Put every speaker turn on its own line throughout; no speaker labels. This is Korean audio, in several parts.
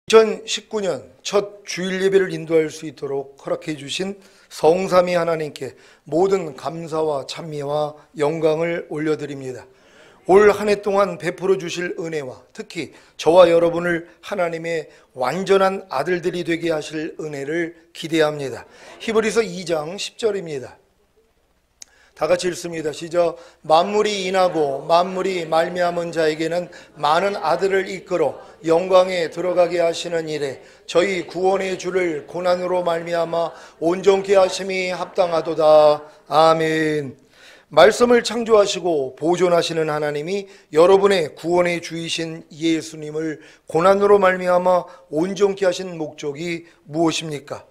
2019년 첫 주일 예배를 인도할 수 있도록 허락해 주신 성삼위 하나님께 모든 감사와 찬미와 영광을 올려드립니다. 올 한 해 동안 베풀어 주실 은혜와 특히 저와 여러분을 하나님의 완전한 아들들이 되게 하실 은혜를 기대합니다. 히브리서 2장 10절입니다. 다 같이 읽습니다. 시작. 만물이 인하고 만물이 말미암은 자에게는 많은 아들을 이끌어 영광에 들어가게 하시는 일에 저희 구원의 주를 고난으로 말미암아 온전케 하심이 합당하도다. 아멘. 말씀을 창조하시고 보존하시는 하나님이 여러분의 구원의 주이신 예수님을 고난으로 말미암아 온전케 하신 목적이 무엇입니까?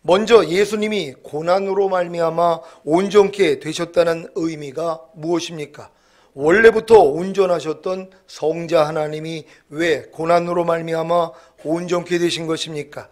먼저 예수님이 고난으로 말미암아 온전케 되셨다는 의미가 무엇입니까? 원래부터 온전하셨던 성자 하나님이 왜 고난으로 말미암아 온전케 되신 것입니까?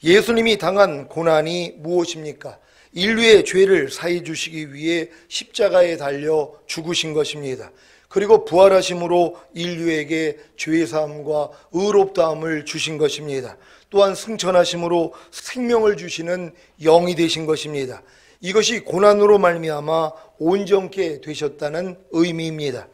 예수님이 당한 고난이 무엇입니까? 인류의 죄를 사해 주시기 위해 십자가에 달려 죽으신 것입니다. 그리고 부활하심으로 인류에게 죄사함과 의롭다함을 주신 것입니다. 또한 승천하심으로 생명을 주시는 영이 되신 것입니다. 이것이 고난으로 말미암아 온전케 되셨다는 의미입니다.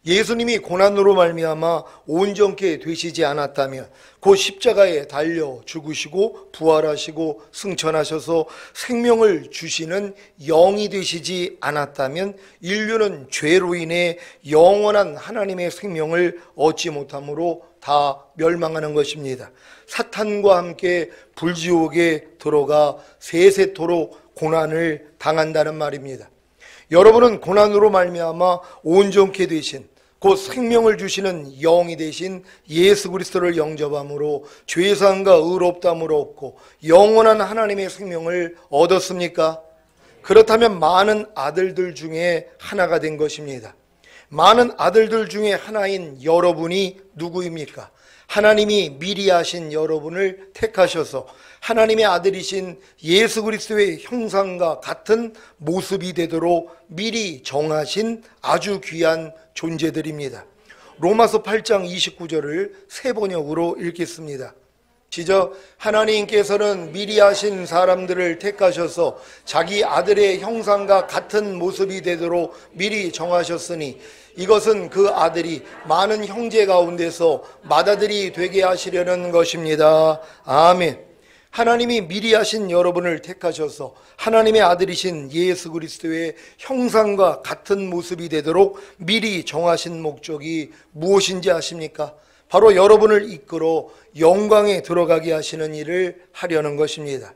예수님이 고난으로 말미암아 온전케 되시지 않았다면 곧 십자가에 달려 죽으시고 부활하시고 승천하셔서 생명을 주시는 영이 되시지 않았다면 인류는 죄로 인해 영원한 하나님의 생명을 얻지 못함으로 다 멸망하는 것입니다. 사탄과 함께 불지옥에 들어가 세세토록 고난을 당한다는 말입니다. 여러분은 고난으로 말미암아 온전케 되신 곧 생명을 주시는 영이 되신 예수 그리스도를 영접함으로 죄사함과 의롭다함을 얻고 영원한 하나님의 생명을 얻었습니까? 그렇다면 많은 아들들 중에 하나가 된 것입니다. 많은 아들들 중에 하나인 여러분이 누구입니까? 하나님이 미리 하신 여러분을 택하셔서 하나님의 아들이신 예수 그리스도의 형상과 같은 모습이 되도록 미리 정하신 아주 귀한 존재들입니다. 로마서 8장 29절을 새 번역으로 읽겠습니다. 시작. 하나님께서는 미리 하신 사람들을 택하셔서 자기 아들의 형상과 같은 모습이 되도록 미리 정하셨으니 이것은 그 아들이 많은 형제 가운데서 맏아들이 되게 하시려는 것입니다. 아멘. 하나님이 미리 하신 여러분을 택하셔서 하나님의 아들이신 예수 그리스도의 형상과 같은 모습이 되도록 미리 정하신 목적이 무엇인지 아십니까? 바로 여러분을 이끌어 영광에 들어가게 하시는 일을 하려는 것입니다.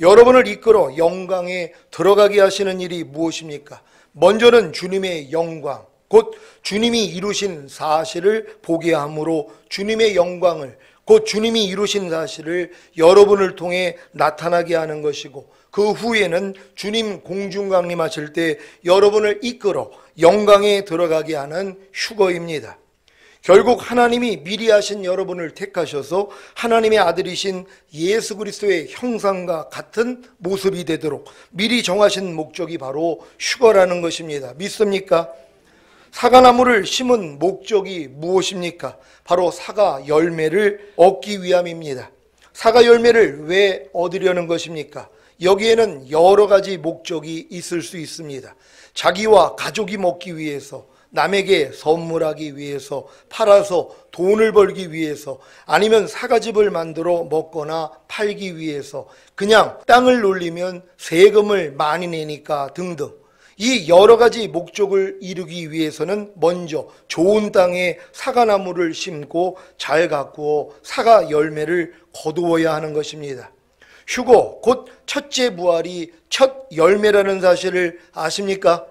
여러분을 이끌어 영광에 들어가게 하시는 일이 무엇입니까? 먼저는 주님의 영광, 곧 주님이 이루신 사실을 보게 함으로 주님의 영광을 곧 주님이 이루신 사실을 여러분을 통해 나타나게 하는 것이고 그 후에는 주님 공중강림하실 때 여러분을 이끌어 영광에 들어가게 하는 휴거입니다. 결국 하나님이 미리 하신 여러분을 택하셔서 하나님의 아들이신 예수 그리스도의 형상과 같은 모습이 되도록 미리 정하신 목적이 바로 휴거라는 것입니다. 믿습니까? 사과나무를 심은 목적이 무엇입니까? 바로 사과 열매를 얻기 위함입니다. 사과 열매를 왜 얻으려는 것입니까? 여기에는 여러 가지 목적이 있을 수 있습니다. 자기와 가족이 먹기 위해서, 남에게 선물하기 위해서, 팔아서 돈을 벌기 위해서, 아니면 사과즙을 만들어 먹거나 팔기 위해서, 그냥 땅을 놀리면 세금을 많이 내니까 등등. 이 여러 가지 목적을 이루기 위해서는 먼저 좋은 땅에 사과나무를 심고 잘 가꾸어 사과 열매를 거두어야 하는 것입니다. 휴거, 곧 첫째 부활이 첫 열매라는 사실을 아십니까?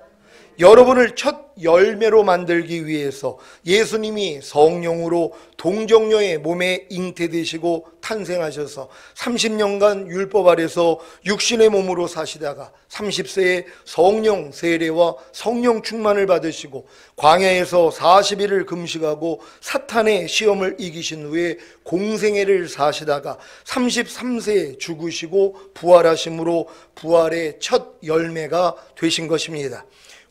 여러분을 첫 열매로 만들기 위해서 예수님이 성령으로 동정녀의 몸에 잉태되시고 탄생하셔서 30년간 율법 아래서 육신의 몸으로 사시다가 30세에 성령 세례와 성령 충만을 받으시고 광야에서 40일을 금식하고 사탄의 시험을 이기신 후에 공생애를 사시다가 33세에 죽으시고 부활하심으로 부활의 첫 열매가 되신 것입니다.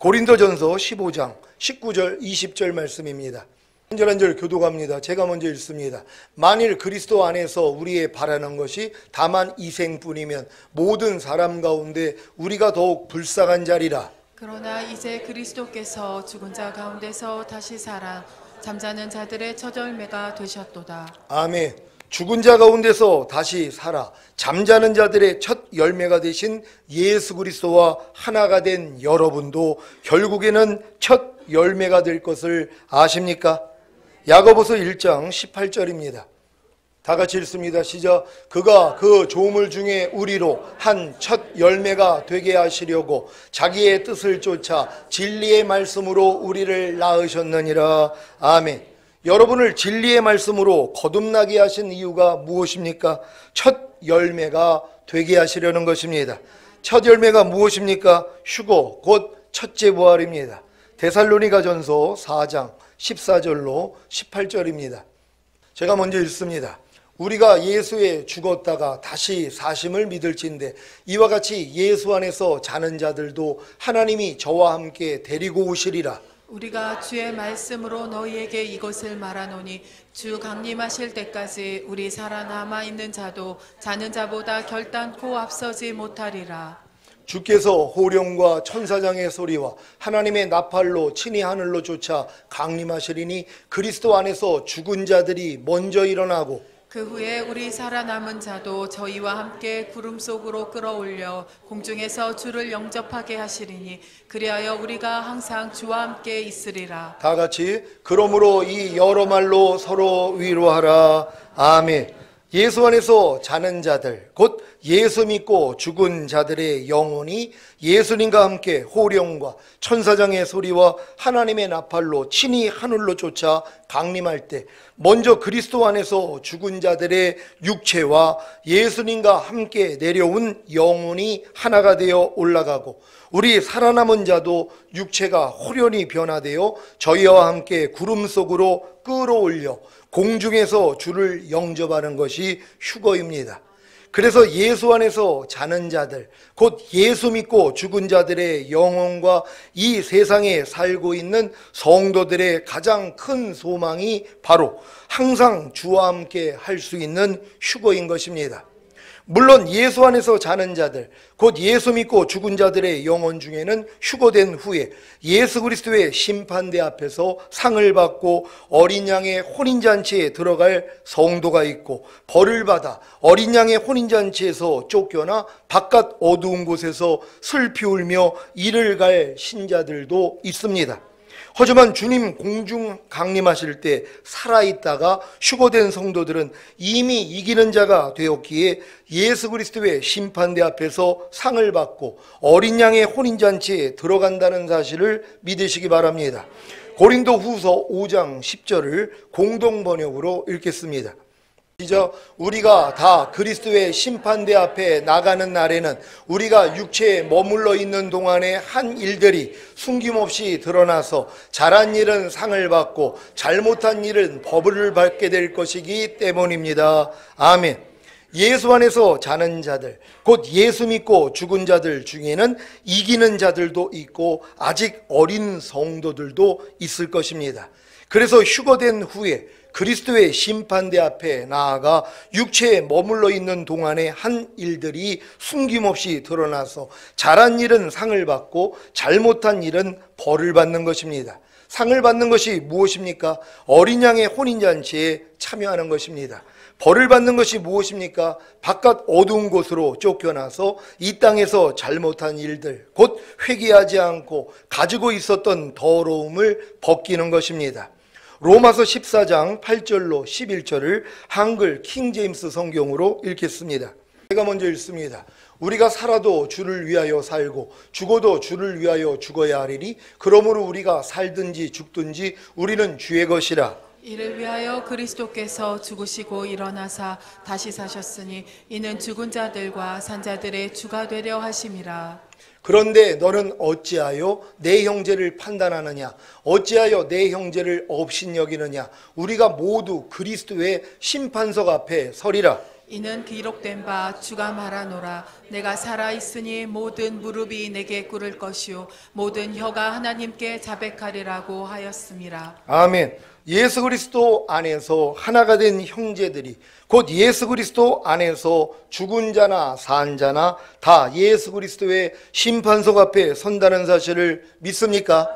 고린도전서 15장 19절 20절 말씀입니다. 한 절 한 절 교독합니다. 제가 먼저 읽습니다. 만일 그리스도 안에서 우리의 바라는 것이 다만 이생뿐이면 모든 사람 가운데 우리가 더욱 불쌍한 자리라.
그러나 이제 그리스도께서 죽은 자 가운데서 다시 살아 잠자는 자들의 첫 열매가 되셨도다.
아멘. 죽은 자 가운데서 다시 살아 잠자는 자들의 첫 열매가 되신 예수 그리스도와 하나가 된 여러분도 결국에는 첫 열매가 될 것을 아십니까? 야고보서 1장 18절입니다. 다 같이 읽습니다. 시작. 그가 그 조물 중에 우리로 한 첫 열매가 되게 하시려고 자기의 뜻을 쫓아 진리의 말씀으로 우리를 낳으셨느니라. 아멘. 여러분을 진리의 말씀으로 거듭나게 하신 이유가 무엇입니까? 첫 열매가 되게 하시려는 것입니다. 첫 열매가 무엇입니까? 휴거, 곧 첫째 부활입니다. 데살로니가전서 4장 14절로 18절입니다. 제가 먼저 읽습니다. 우리가 예수에 죽었다가 다시 사심을 믿을진대 이와 같이 예수 안에서 자는 자들도 하나님이 저와 함께 데리고 오시리라.
우리가 주의 말씀으로 너희에게 이것을 말하노니 주 강림하실 때까지 우리 살아남아 있는 자도 자는 자보다 결단코 앞서지 못하리라.
주께서 호령과 천사장의 소리와 하나님의 나팔로 친히 하늘로 쫓아 강림하시리니 그리스도 안에서 죽은 자들이 먼저 일어나고
그 후에 우리 살아남은 자도 저희와 함께 구름 속으로 끌어올려 공중에서 주를 영접하게 하시리니 그리하여 우리가 항상 주와 함께 있으리라.
다 같이 그러므로 이 여러 말로 서로 위로하라. 아멘. 예수 안에서 자는 자들 곧 예수 믿고 죽은 자들의 영혼이 예수님과 함께 호령과 천사장의 소리와 하나님의 나팔로 친히 하늘로 쫓아 강림할 때 먼저 그리스도 안에서 죽은 자들의 육체와 예수님과 함께 내려온 영혼이 하나가 되어 올라가고 우리 살아남은 자도 육체가 호련히 변화되어 저희와 함께 구름 속으로 끌어올려 공중에서 주를 영접하는 것이 휴거입니다. 그래서 예수 안에서 자는 자들, 곧 예수 믿고 죽은 자들의 영혼과 이 세상에 살고 있는 성도들의 가장 큰 소망이 바로 항상 주와 함께 할 수 있는 휴거인 것입니다. 물론 예수 안에서 자는 자들, 곧 예수 믿고 죽은 자들의 영혼 중에는 휴거된 후에 예수 그리스도의 심판대 앞에서 상을 받고 어린 양의 혼인잔치에 들어갈 성도가 있고 벌을 받아 어린 양의 혼인잔치에서 쫓겨나 바깥 어두운 곳에서 슬피 울며 이를 갈 신자들도 있습니다. 하지만 주님 공중 강림하실 때 살아있다가 휴거된 성도들은 이미 이기는 자가 되었기에 예수 그리스도의 심판대 앞에서 상을 받고 어린 양의 혼인잔치에 들어간다는 사실을 믿으시기 바랍니다. 고린도 후서 5장 10절을 공동번역으로 읽겠습니다. 우리가 다 그리스도의 심판대 앞에 나가는 날에는 우리가 육체에 머물러 있는 동안에 한 일들이 숨김없이 드러나서 잘한 일은 상을 받고 잘못한 일은 벌을 받게 될 것이기 때문입니다. 아멘. 예수 안에서 자는 자들, 곧 예수 믿고 죽은 자들 중에는 이기는 자들도 있고 아직 어린 성도들도 있을 것입니다. 그래서 휴거된 후에 그리스도의 심판대 앞에 나아가 육체에 머물러 있는 동안에 한 일들이 숨김없이 드러나서 잘한 일은 상을 받고 잘못한 일은 벌을 받는 것입니다. 상을 받는 것이 무엇입니까? 어린 양의 혼인잔치에 참여하는 것입니다. 벌을 받는 것이 무엇입니까? 바깥 어두운 곳으로 쫓겨나서 이 땅에서 잘못한 일들, 곧 회개하지 않고 가지고 있었던 더러움을 벗기는 것입니다. 로마서 14장 8절로 11절을 한글 킹제임스 성경으로 읽겠습니다. 제가 먼저 읽습니다. 우리가 살아도 주를 위하여 살고 죽어도 주를 위하여 죽어야 하리니 그러므로 우리가 살든지 죽든지 우리는 주의 것이라.
이를 위하여 그리스도께서 죽으시고 일어나사 다시 사셨으니 이는 죽은 자들과 산 자들의 주가 되려 하심이라.
그런데 너는 어찌하여 내 형제를 판단하느냐? 어찌하여 내 형제를 업신여기느냐? 우리가 모두 그리스도의 심판석 앞에 서리라.
이는 기록된 바 주가 말하노라. 내가 살아있으니 모든 무릎이 내게 꿇을 것이요 모든 혀가 하나님께 자백하리라고 하였음이라.
아멘. 예수 그리스도 안에서 하나가 된 형제들이 곧 예수 그리스도 안에서 죽은 자나 산 자나 다 예수 그리스도의 심판석 앞에 선다는 사실을 믿습니까?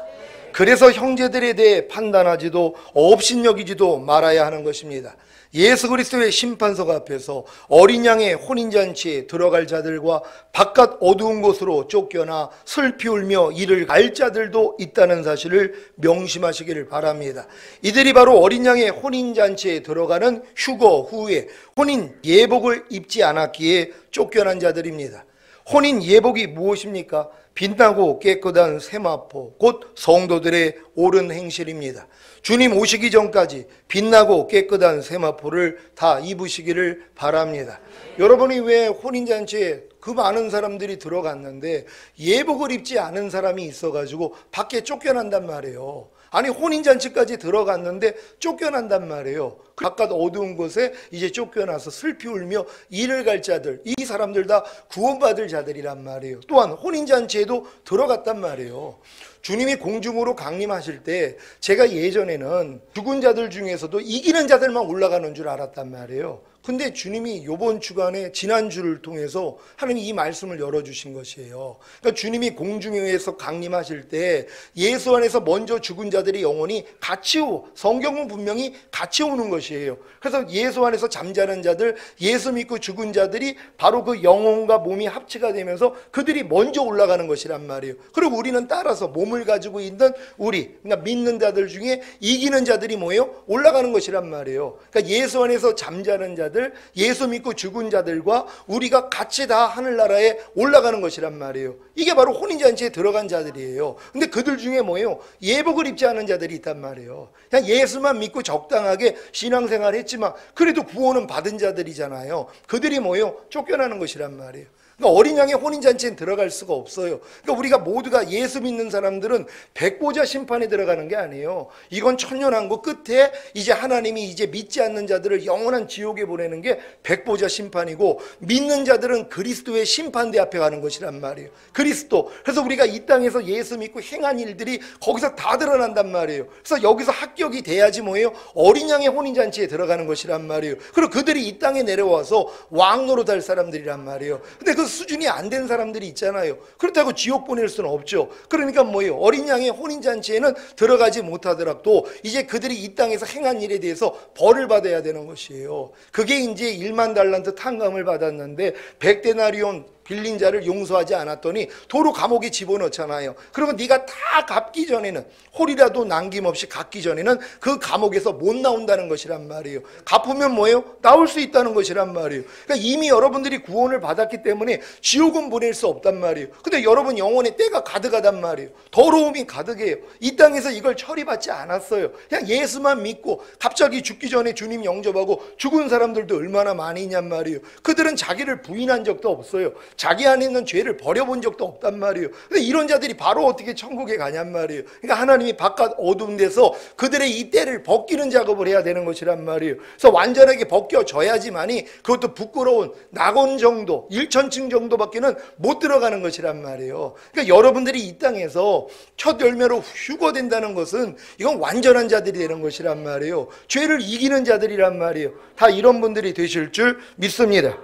그래서 형제들에 대해 판단하지도 업신여기지도 말아야 하는 것입니다. 예수 그리스도의 심판석 앞에서 어린 양의 혼인잔치에 들어갈 자들과 바깥 어두운 곳으로 쫓겨나 슬피 울며 이를 갈 자들도 있다는 사실을 명심하시기를 바랍니다. 이들이 바로 어린 양의 혼인잔치에 들어가는 휴거 후에 혼인 예복을 입지 않았기에 쫓겨난 자들입니다. 혼인 예복이 무엇입니까? 빛나고 깨끗한 세마포, 곧 성도들의 옳은 행실입니다. 주님 오시기 전까지 빛나고 깨끗한 세마포를 다 입으시기를 바랍니다. 여러분이 왜 혼인잔치에 그 많은 사람들이 들어갔는데 예복을 입지 않은 사람이 있어가지고 밖에 쫓겨난단 말이에요. 아니 혼인잔치까지 들어갔는데 쫓겨난단 말이에요. 바깥 어두운 곳에 이제 쫓겨나서 슬피 울며 이를 갈 자들, 이 사람들 다 구원받을 자들이란 말이에요. 또한 혼인잔치에도 들어갔단 말이에요. 주님이 공중으로 강림하실 때 제가 예전에는 죽은 자들 중에서도 이기는 자들만 올라가는 줄 알았단 말이에요. 근데 주님이 이번 주간에 지난주를 통해서 하나님 이 말씀을 열어주신 것이에요. 그러니까 주님이 공중에서 강림하실 때 예수 안에서 먼저 죽은 자들이 영원히 같이 성경은 분명히 같이 오는 것이에요. 그래서 예수 안에서 잠자는 자들, 예수 믿고 죽은 자들이 바로 그 영혼과 몸이 합치가 되면서 그들이 먼저 올라가는 것이란 말이에요. 그리고 우리는 따라서 몸을 가지고 있는 우리, 그러니까 믿는 자들 중에 이기는 자들이 뭐예요? 올라가는 것이란 말이에요. 그러니까 예수 안에서 잠자는 자들, 예수 믿고 죽은 자들과 우리가 같이 다 하늘나라에 올라가는 것이란 말이에요. 이게 바로 혼인잔치에 들어간 자들이에요. 근데 그들 중에 뭐예요? 예복을 입지 않은 자들이 있단 말이에요. 그냥 예수만 믿고 적당하게 신앙생활 했지만 그래도 구원은 받은 자들이잖아요. 그들이 뭐예요? 쫓겨나는 것이란 말이에요. 그러니까 어린 양의 혼인잔치엔 들어갈 수가 없어요. 그러니까 우리가 모두가 예수 믿는 사람들은 백보자 심판에 들어가는 게 아니에요. 이건 천년왕국 끝에 이제 하나님이 이제 믿지 않는 자들을 영원한 지옥에 보내는 게 백보자 심판이고, 믿는 자들은 그리스도의 심판대 앞에 가는 것이란 말이에요. 그리스도. 그래서 우리가 이 땅에서 예수 믿고 행한 일들이 거기서 다 드러난단 말이에요. 그래서 여기서 합격이 돼야지 뭐예요? 어린 양의 혼인잔치에 들어가는 것이란 말이에요. 그리고 그들이 이 땅에 내려와서 왕 노릇할 사람들이란 말이에요. 근데 그 수준이 안 된 사람들이 있잖아요. 그렇다고 지옥 보낼 수는 없죠. 그러니까 뭐예요? 어린 양의 혼인잔치에는 들어가지 못하더라도 이제 그들이 이 땅에서 행한 일에 대해서 벌을 받아야 되는 것이에요. 그게 이제 1만 달란트 탕감을 받았는데 100데나리온 빌린 자를 용서하지 않았더니 도로 감옥에 집어넣잖아요. 그러면 네가 다 갚기 전에는, 홀이라도 남김없이 갚기 전에는 그 감옥에서 못 나온다는 것이란 말이에요. 갚으면 뭐예요? 나올 수 있다는 것이란 말이에요. 그러니까 이미 여러분들이 구원을 받았기 때문에 지옥은 보낼 수 없단 말이에요. 근데 여러분 영혼의 때가 가득하단 말이에요. 더러움이 가득해요. 이 땅에서 이걸 처리받지 않았어요. 그냥 예수만 믿고 갑자기 죽기 전에 주님 영접하고 죽은 사람들도 얼마나 많이 있냔 말이에요. 그들은 자기를 부인한 적도 없어요. 자기 안에 있는 죄를 버려본 적도 없단 말이에요. 근데 이런 자들이 바로 어떻게 천국에 가냔 말이에요. 그러니까 하나님이 바깥 어두운 데서 그들의 이 때를 벗기는 작업을 해야 되는 것이란 말이에요. 그래서 완전하게 벗겨져야지만이 그것도 부끄러운 낙원 정도, 1천층 정도밖에는 못 들어가는 것이란 말이에요. 그러니까 여러분들이 이 땅에서 첫 열매로 휴거된다는 것은 이건 완전한 자들이 되는 것이란 말이에요. 죄를 이기는 자들이란 말이에요. 다 이런 분들이 되실 줄 믿습니다.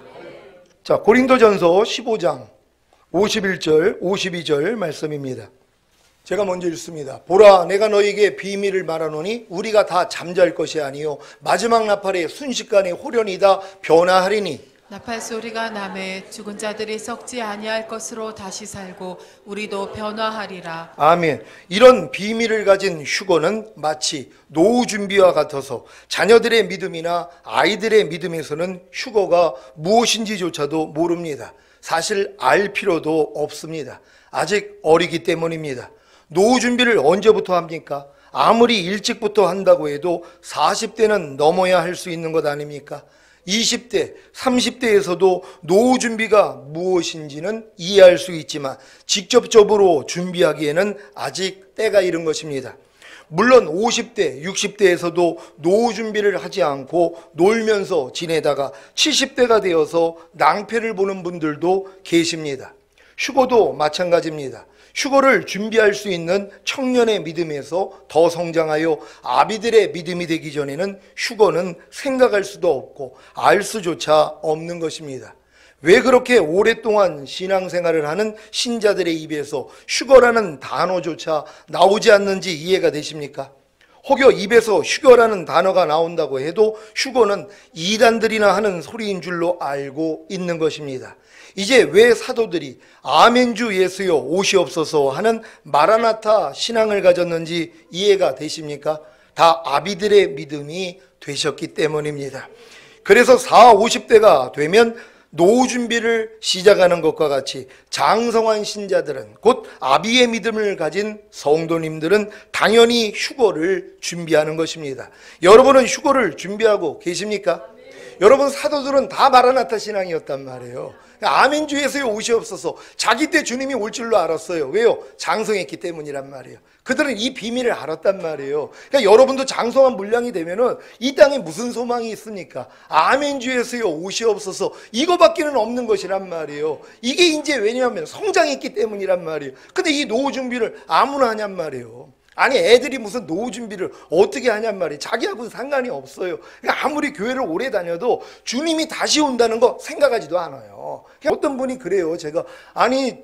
자, 고린도전서 15장 51절 52절 말씀입니다. 제가 먼저 읽습니다. 보라, 내가 너에게 비밀을 말하노니 우리가 다 잠잘 것이 아니요 마지막 나팔에 순식간에 호련히 다 변화하리니.
나팔 소리가 나매 죽은 자들이 썩지 아니할 것으로 다시 살고 우리도 변화하리라.
아멘. 이런 비밀을 가진 휴거는 마치 노후 준비와 같아서 자녀들의 믿음이나 아이들의 믿음에서는 휴거가 무엇인지조차도 모릅니다. 사실 알 필요도 없습니다. 아직 어리기 때문입니다. 노후 준비를 언제부터 합니까? 아무리 일찍부터 한다고 해도 40대는 넘어야 할 수 있는 것 아닙니까? 20대, 30대에서도 노후 준비가 무엇인지는 이해할 수 있지만 직접적으로 준비하기에는 아직 때가 이른 것입니다. 물론 50대, 60대에서도 노후 준비를 하지 않고 놀면서 지내다가 70대가 되어서 낭패를 보는 분들도 계십니다. 휴거도 마찬가지입니다. 휴거를 준비할 수 있는 청년의 믿음에서 더 성장하여 아비들의 믿음이 되기 전에는 휴거는 생각할 수도 없고 알 수조차 없는 것입니다. 왜 그렇게 오랫동안 신앙생활을 하는 신자들의 입에서 휴거라는 단어조차 나오지 않는지 이해가 되십니까? 혹여 입에서 휴거라는 단어가 나온다고 해도 휴거는 이단들이나 하는 소리인 줄로 알고 있는 것입니다. 이제 왜 사도들이 아멘주 예수여 오시옵소서 하는 마라나타 신앙을 가졌는지 이해가 되십니까? 다 아비들의 믿음이 되셨기 때문입니다. 그래서 40, 50대가 되면 노후 준비를 시작하는 것과 같이 장성한 신자들은, 곧 아비의 믿음을 가진 성도님들은 당연히 휴거를 준비하는 것입니다. 여러분은 휴거를 준비하고 계십니까? 여러분, 사도들은 다 마라나타 신앙이었단 말이에요. 아멘주 예수여 오시옵소서. 자기 때 주님이 올 줄로 알았어요. 왜요? 장성했기 때문이란 말이에요. 그들은 이 비밀을 알았단 말이에요. 그러니까 여러분도 장성한 물량이 되면은 이 땅에 무슨 소망이 있습니까? 아멘주 예수여 오시옵소서. 이거밖에는 없는 것이란 말이에요. 이게 이제 왜냐하면 성장했기 때문이란 말이에요. 근데 이 노후 준비를 아무나 하냔 말이에요. 아니, 애들이 무슨 노후 준비를 어떻게 하냔 말이에요. 자기하고는 상관이 없어요. 그러니까 아무리 교회를 오래 다녀도 주님이 다시 온다는 거 생각하지도 않아요. 어떤 분이 그래요. 제가, 아니,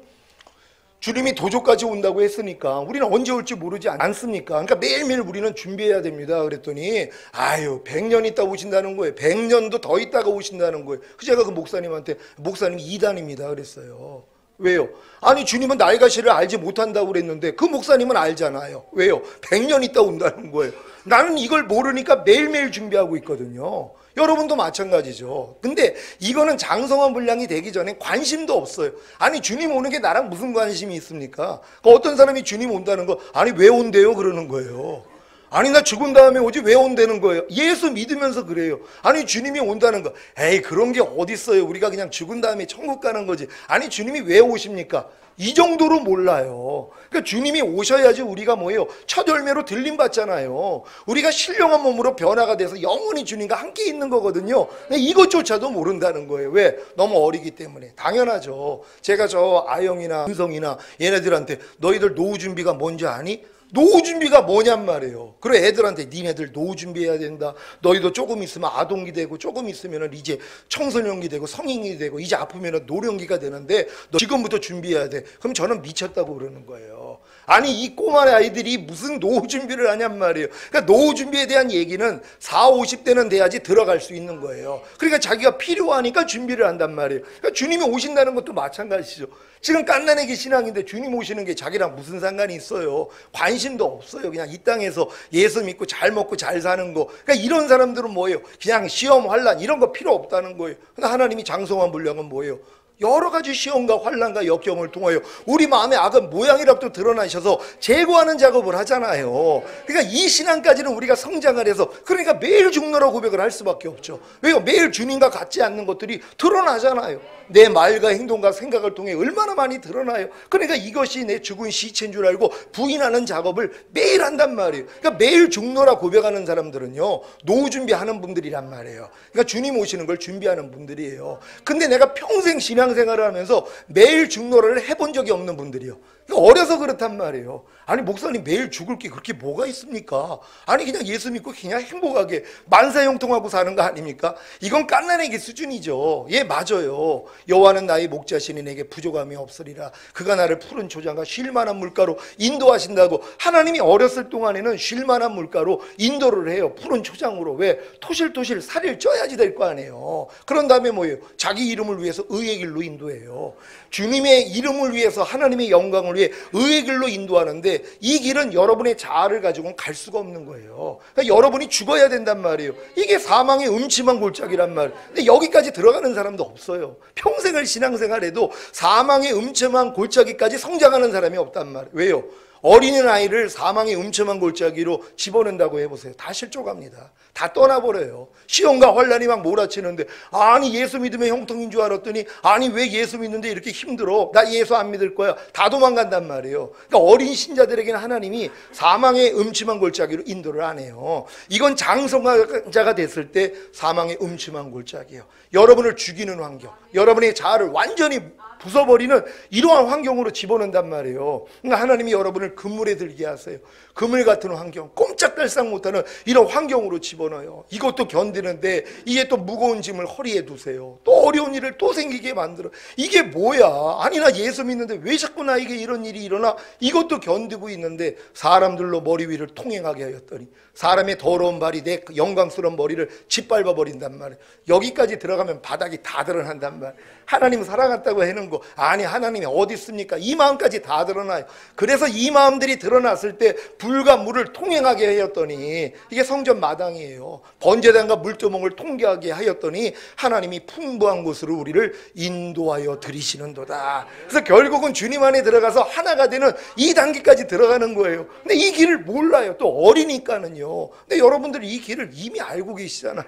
주님이 도조까지 온다고 했으니까 우리는 언제 올지 모르지 않습니까? 그러니까 매일매일 우리는 준비해야 됩니다. 그랬더니 아유, 100년 있다 오신다는 거예요. 100년도 더 있다가 오신다는 거예요. 제가 그 목사님한테, 목사님 이단입니다 그랬어요. 왜요? 아니, 주님은 날가시를 알지 못한다고 그랬는데 그 목사님은 알잖아요. 왜요? 100년 있다 온다는 거예요. 나는 이걸 모르니까 매일매일 준비하고 있거든요. 여러분도 마찬가지죠. 근데 이거는 장성한 분량이 되기 전에 관심도 없어요. 아니, 주님 오는 게 나랑 무슨 관심이 있습니까? 어떤 사람이 주님 온다는 거, 아니 왜 온대요? 그러는 거예요. 아니, 나 죽은 다음에 오지 왜 온다는 거예요? 예수 믿으면서 그래요. 아니, 주님이 온다는 거, 에이, 그런 게 어딨어요. 우리가 그냥 죽은 다음에 천국 가는 거지. 아니, 주님이 왜 오십니까? 이 정도로 몰라요. 그러니까 주님이 오셔야지 우리가 뭐예요? 첫 열매로 들림 받잖아요. 우리가 신령한 몸으로 변화가 돼서 영원히 주님과 함께 있는 거거든요. 근데 이것조차도 모른다는 거예요. 왜? 너무 어리기 때문에. 당연하죠. 제가 저 아영이나 은성이나 얘네들한테 너희들 노후 준비가 뭔지 아니? 노후 준비가 뭐냔 말이에요. 그래, 애들한테 니네들 노후 준비해야 된다. 너희도 조금 있으면 아동기 되고 조금 있으면 이제 청소년기 되고 성인이 되고 이제 아프면 노령기가 되는데 너 지금부터 준비해야 돼. 그럼 저는 미쳤다고 그러는 거예요. 아니, 이 꼬마 아이들이 무슨 노후 준비를 하냔 말이에요. 그러니까 노후 준비에 대한 얘기는 40, 50대는 돼야지 들어갈 수 있는 거예요. 그러니까 자기가 필요하니까 준비를 한단 말이에요. 그러니까 주님이 오신다는 것도 마찬가지죠. 지금 깐난애기 신앙인데 주님 오시는 게 자기랑 무슨 상관이 있어요? 관심도 없어요. 그냥 이 땅에서 예수 믿고 잘 먹고 잘 사는 거. 그러니까 이런 사람들은 뭐예요? 그냥 시험, 환난 이런 거 필요 없다는 거예요. 근데 하나님이 장성한 분량은 뭐예요? 여러 가지 시험과 환난과 역경을 통하여 우리 마음의 악은 모양이라도 드러나셔서 제거하는 작업을 하잖아요. 그러니까 이 신앙까지는 우리가 성장을 해서, 그러니까 매일 죽노라 고백을 할 수밖에 없죠. 왜요? 매일 주님과 같지 않는 것들이 드러나잖아요. 내 말과 행동과 생각을 통해 얼마나 많이 드러나요. 그러니까 이것이 내 죽은 시체인 줄 알고 부인하는 작업을 매일 한단 말이에요. 그러니까 매일 죽노라 고백하는 사람들은요, 노후 준비하는 분들이란 말이에요. 그러니까 주님 오시는 걸 준비하는 분들이에요. 근데 내가 평생 신앙생활을 하면서 매일 죽노라를 해본 적이 없는 분들이요. 어려서 그렇단 말이에요. 아니, 목사님 매일 죽을 게 그렇게 뭐가 있습니까? 아니, 그냥 예수 믿고 그냥 행복하게 만사형통하고 사는 거 아닙니까? 이건 깐난애기 수준이죠. 예, 맞아요. 여호와는 나의 목자시니 내게 부족함이 없으리라. 그가 나를 푸른 초장과 쉴만한 물가로 인도하신다고. 하나님이 어렸을 동안에는 쉴만한 물가로 인도를 해요. 푸른 초장으로. 왜? 토실토실 살을 쪄야지 될 거 아니에요. 그런 다음에 뭐예요? 자기 이름을 위해서 의의 길로 인도해요. 주님의 이름을 위해서, 하나님의 영광을 위해 의의 길로 인도하는데 이 길은 여러분의 자아를 가지고는 갈 수가 없는 거예요. 그러니까 여러분이 죽어야 된단 말이에요. 이게 사망의 음침한 골짜기란 말이에요. 근데 여기까지 들어가는 사람도 없어요. 평생을 신앙생활해도 사망의 음침한 골짜기까지 성장하는 사람이 없단 말이에요. 왜요? 어린아이를 사망의 음침한 골짜기로 집어넣는다고 해보세요. 다 실족합니다. 다 떠나버려요. 시험과 환난이 막 몰아치는데, 아니 예수 믿으면 형통인 줄 알았더니, 아니 왜 예수 믿는데 이렇게 힘들어? 나 예수 안 믿을 거야. 다 도망간단 말이에요. 그러니까 어린 신자들에게는 하나님이 사망의 음침한 골짜기로 인도를 안 해요. 이건 장성자가 됐을 때 사망의 음침한 골짜기예요. 여러분을 죽이는 환경, 여러분의 자아를 완전히 부숴버리는 이러한 환경으로 집어넣는단 말이에요. 그러니까 하나님이 여러분을 그물에 들게 하세요. 그물 같은 환경, 꼼짝달싹 못하는 이런 환경으로 집어넣어요. 이것도 견디는데 이게 또 무거운 짐을 허리에 두세요. 또 어려운 일을 또 생기게 만들어. 이게 뭐야? 아니 나 예수 믿는데 왜 자꾸 나에게 이런 일이 일어나? 이것도 견디고 있는데 사람들로 머리 위를 통행하게 하였더니 사람의 더러운 발이 내 영광스러운 머리를 짓밟아 버린단 말이에요. 여기까지 들어가면 바닥이 다 드러난단 말이에요. 하나님 사랑한다고 하는 거 아니 하나님이 어디 있습니까? 이 마음까지 다 드러나요. 그래서 이 마음들이 드러났을 때 불과 물을 통행하게 하였더니 이게 성전 마당이에요. 번제단과 물두멍을 통과하게 하였더니 하나님이 풍부한 곳으로 우리를 인도하여 들이시는도다. 그래서 결국은 주님 안에 들어가서 하나가 되는 이 단계까지 들어가는 거예요. 근데 이 길을 몰라요. 또 어리니까는요. 근데 여러분들이 이 길을 이미 알고 계시잖아요.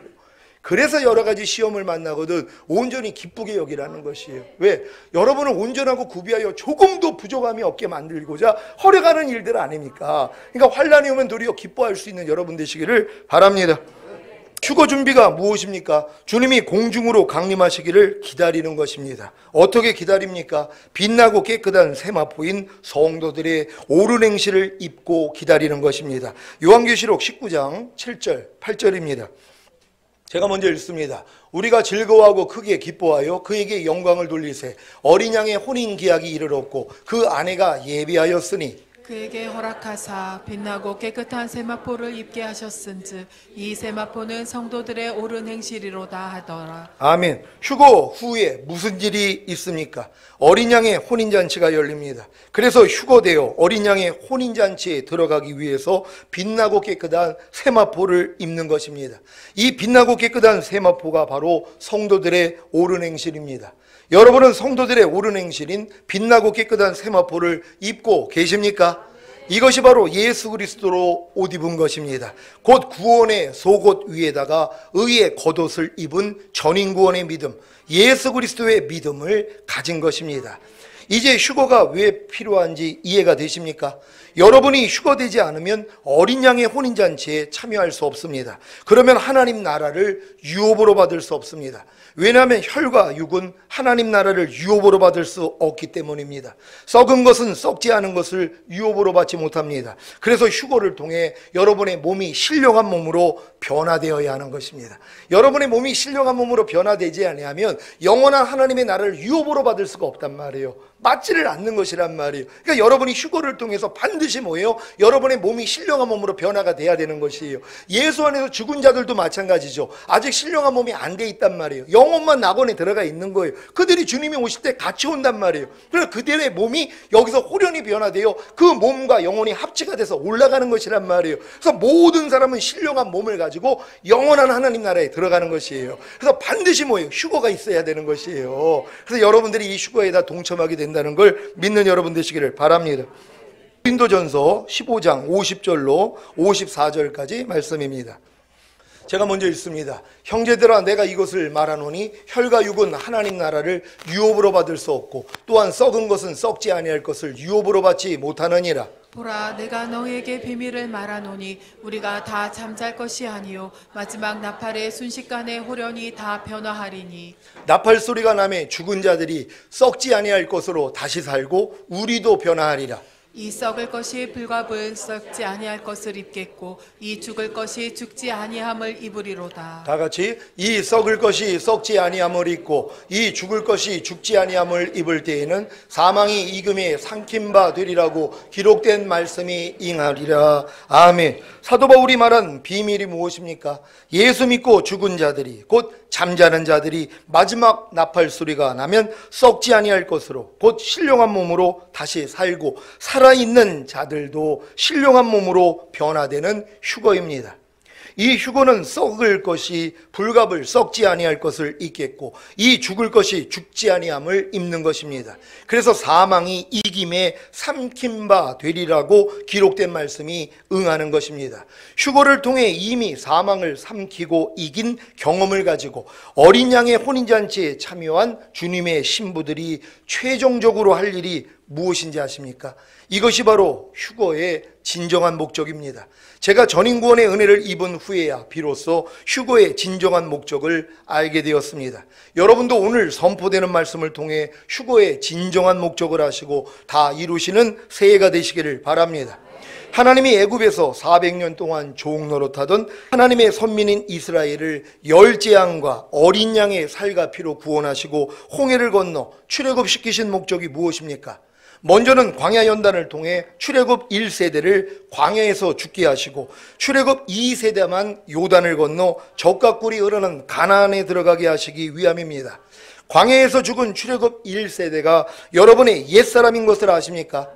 그래서 여러 가지 시험을 만나거든 온전히 기쁘게 여기라는 것이에요. 왜? 여러분을 온전하고 구비하여 조금도 부족함이 없게 만들고자 허려가는 일들 아닙니까? 그러니까 환난이 오면 도리어 기뻐할 수 있는 여러분 되시기를 바랍니다. 휴거 준비가 무엇입니까? 주님이 공중으로 강림하시기를 기다리는 것입니다. 어떻게 기다립니까? 빛나고 깨끗한 세마포인 성도들의 옳은 행실을 입고 기다리는 것입니다. 요한계시록 19장 7절 8절입니다. 제가 먼저 읽습니다. 우리가 즐거워하고 크게 기뻐하여 그에게 영광을 돌리세. 어린 양의 혼인 기약이 이르렀고 그 아내가 예비하였으니
그에게 허락하사 빛나고 깨끗한 세마포를 입게 하셨은즉 이 세마포는 성도들의 옳은 행실이로다 하더라.
아멘. 휴거 후에 무슨 일이 있습니까? 어린 양의 혼인잔치가 열립니다. 그래서 휴거되어 어린 양의 혼인잔치에 들어가기 위해서 빛나고 깨끗한 세마포를 입는 것입니다. 이 빛나고 깨끗한 세마포가 바로 성도들의 옳은 행실입니다. 여러분은 성도들의 옳은 행실인 빛나고 깨끗한 세마포를 입고 계십니까? 이것이 바로 예수 그리스도로 옷 입은 것입니다. 곧 구원의 속옷 위에다가 의의 겉옷을 입은 전인구원의 믿음, 예수 그리스도의 믿음을 가진 것입니다. 이제 휴거가 왜 필요한지 이해가 되십니까? 여러분이 휴거되지 않으면 어린 양의 혼인잔치에 참여할 수 없습니다. 그러면 하나님 나라를 유업으로 받을 수 없습니다. 왜냐하면 혈과 육은 하나님 나라를 유업으로 받을 수 없기 때문입니다. 썩은 것은 썩지 않은 것을 유업으로 받지 못합니다. 그래서 휴거를 통해 여러분의 몸이 신령한 몸으로 변화되어야 하는 것입니다. 여러분의 몸이 신령한 몸으로 변화되지 아니하면 영원한 하나님의 나라를 유업으로 받을 수가 없단 말이에요. 맞지를 않는 것이란 말이에요. 그러니까 여러분이 휴거를 통해서 반드시 뭐예요? 여러분의 몸이 신령한 몸으로 변화가 돼야 되는 것이에요. 예수 안에서 죽은 자들도 마찬가지죠. 아직 신령한 몸이 안 돼 있단 말이에요. 영혼만 낙원에 들어가 있는 거예요. 그들이 주님이 오실 때 같이 온단 말이에요. 그래서 그들의 몸이 여기서 호련히 변화되어 그 몸과 영혼이 합치가 돼서 올라가는 것이란 말이에요. 그래서 모든 사람은 신령한 몸을 가지고 영원한 하나님 나라에 들어가는 것이에요. 그래서 반드시 뭐예요? 휴거가 있어야 되는 것이에요. 그래서 여러분들이 이 휴거에다 동참하게 된다는 걸 믿는 여러분 되시기를 바랍니다. 고린도전서 15장 50절로 54절까지 말씀입니다. 제가 먼저 읽습니다. 형제들아 내가 이것을 말하노니 혈과 육은 하나님 나라를 유업으로 받을 수 없고 또한 썩은 것은 썩지 아니할 것을 유업으로 받지 못하느니라.
보라 내가 너희에게 비밀을 말하노니 우리가 다 잠잘 것이 아니요 마지막 나팔의 순식간에 호련히 다 변화하리니.
나팔 소리가 나매 죽은 자들이 썩지 아니할 것으로 다시 살고 우리도 변화하리라.
이 썩을 것이 불과 불 썩지 아니할 것을 입겠고 이 죽을 것이 죽지 아니함을 입으리로다.
다 같이 이 썩을 것이 썩지 아니함을 입고 이 죽을 것이 죽지 아니함을 입을 때에는 사망이 이금에 삼킨 바 되리라고 기록된 말씀이 응하리라. 아멘. 사도 바울이 말한 비밀이 무엇입니까? 예수 믿고 죽은 자들이 곧 잠자는 자들이 마지막 나팔 소리가 나면 썩지 아니할 것으로 곧 신령한 몸으로 다시 살고 살아있는 자들도 신령한 몸으로 변화되는 휴거입니다. 이 휴거는 썩을 것이 불갑을 썩지 아니할 것을 입겠고 이 죽을 것이 죽지 아니함을 입는 것입니다. 그래서 사망이 이김에 삼킨 바 되리라고 기록된 말씀이 응하는 것입니다. 휴거를 통해 이미 사망을 삼키고 이긴 경험을 가지고 어린 양의 혼인잔치에 참여한 주님의 신부들이 최종적으로 할 일이 무엇인지 아십니까? 이것이 바로 휴거의 진정한 목적입니다. 제가 전인구원의 은혜를 입은 후에야 비로소 휴거의 진정한 목적을 알게 되었습니다. 여러분도 오늘 선포되는 말씀을 통해 휴거의 진정한 목적을 아시고 다 이루시는 새해가 되시기를 바랍니다. 하나님이 애굽에서 400년 동안 종노릇하던 하나님의 선민인 이스라엘을 열재앙과 어린 양의 살과 피로 구원하시고 홍해를 건너 출애굽시키신 목적이 무엇입니까? 먼저는 광야 연단을 통해 출애굽 1세대를 광야에서 죽게 하시고 출애굽 2세대만 요단을 건너 젖과 꿀이 흐르는 가나안에 들어가게 하시기 위함입니다. 광야에서 죽은 출애굽 1세대가 여러분의 옛사람인 것을 아십니까?